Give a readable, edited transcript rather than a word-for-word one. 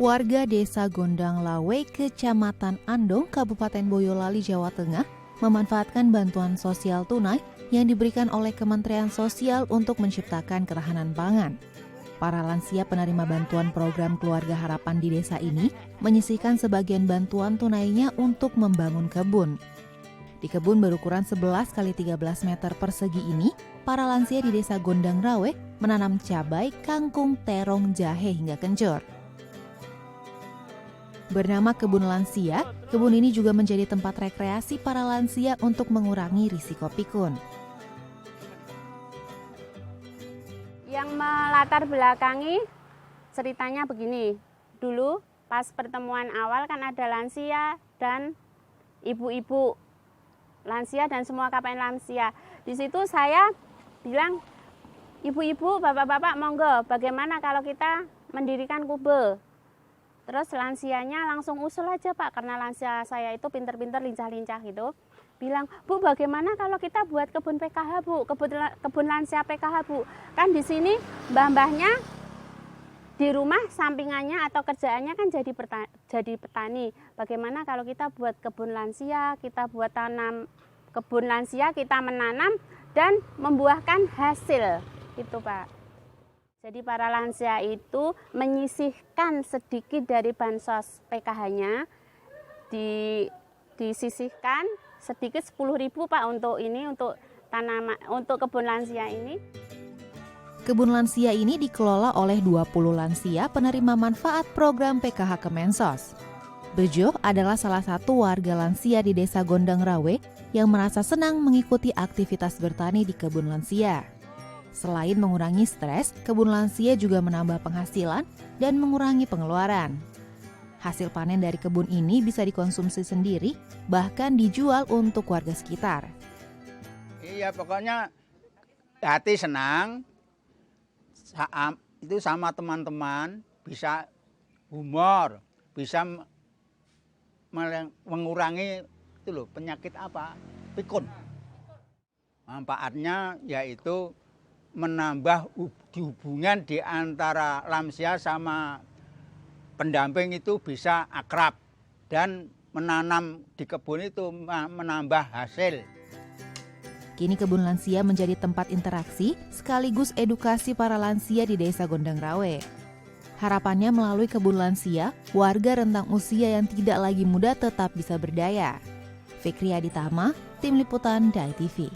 Warga Desa Gondang Lawe, Kecamatan Andong, Kabupaten Boyolali, Jawa Tengah, memanfaatkan bantuan sosial tunai yang diberikan oleh Kementerian Sosial untuk menciptakan ketahanan pangan. Para lansia penerima bantuan program Keluarga Harapan di desa ini menyisihkan sebagian bantuan tunainya untuk membangun kebun. Di kebun berukuran 11 x 13 meter persegi ini, para lansia di Desa Gondang Lawe menanam cabai, kangkung, terong, jahe hingga kencur. Bernama Kebun Lansia, kebun ini juga menjadi tempat rekreasi para lansia untuk mengurangi risiko pikun. Yang melatar belakangi ceritanya begini, dulu pas pertemuan awal kan ada lansia dan ibu-ibu lansia dan semua KPN lansia. Di situ saya bilang, ibu-ibu, bapak-bapak, monggo bagaimana kalau kita mendirikan kube. Terus lansianya langsung usul aja Pak, karena lansia saya itu pinter-pinter, lincah-lincah gitu. Bilang, Bu, bagaimana kalau kita buat kebun PKH, Bu? Kebun lansia PKH, Bu. Kan di sini mbah-mbahnya di rumah sampingannya atau kerjaannya kan jadi petani. Bagaimana kalau kita buat kebun lansia, kita buat tanam kebun lansia, kita menanam dan membuahkan hasil. Itu Pak. Jadi para lansia itu menyisihkan sedikit dari bansos PKH-nya, disisihkan sedikit 10.000 Pak untuk tanaman, untuk kebun lansia ini. Kebun lansia ini dikelola oleh 20 lansia penerima manfaat program PKH Kemensos. Bejo adalah salah satu warga lansia di Desa Gondang Lawe yang merasa senang mengikuti aktivitas bertani di kebun lansia. Selain mengurangi stres, kebun lansia juga menambah penghasilan dan mengurangi pengeluaran. Hasil panen dari kebun ini bisa dikonsumsi sendiri, bahkan dijual untuk warga sekitar. Iya, pokoknya hati senang, itu sama teman-teman, bisa humor, bisa mengurangi itu loh, penyakit apa? Pikun. Manfaatnya yaitu menambah hubungan di antara lansia sama pendamping itu bisa akrab dan menanam di kebun itu menambah hasil. Kini kebun lansia menjadi tempat interaksi sekaligus edukasi para lansia di Desa Gondang Lawe. Harapannya melalui kebun lansia, warga rentang usia yang tidak lagi muda tetap bisa berdaya. Fikri Aditama, Tim Liputan DAI TV.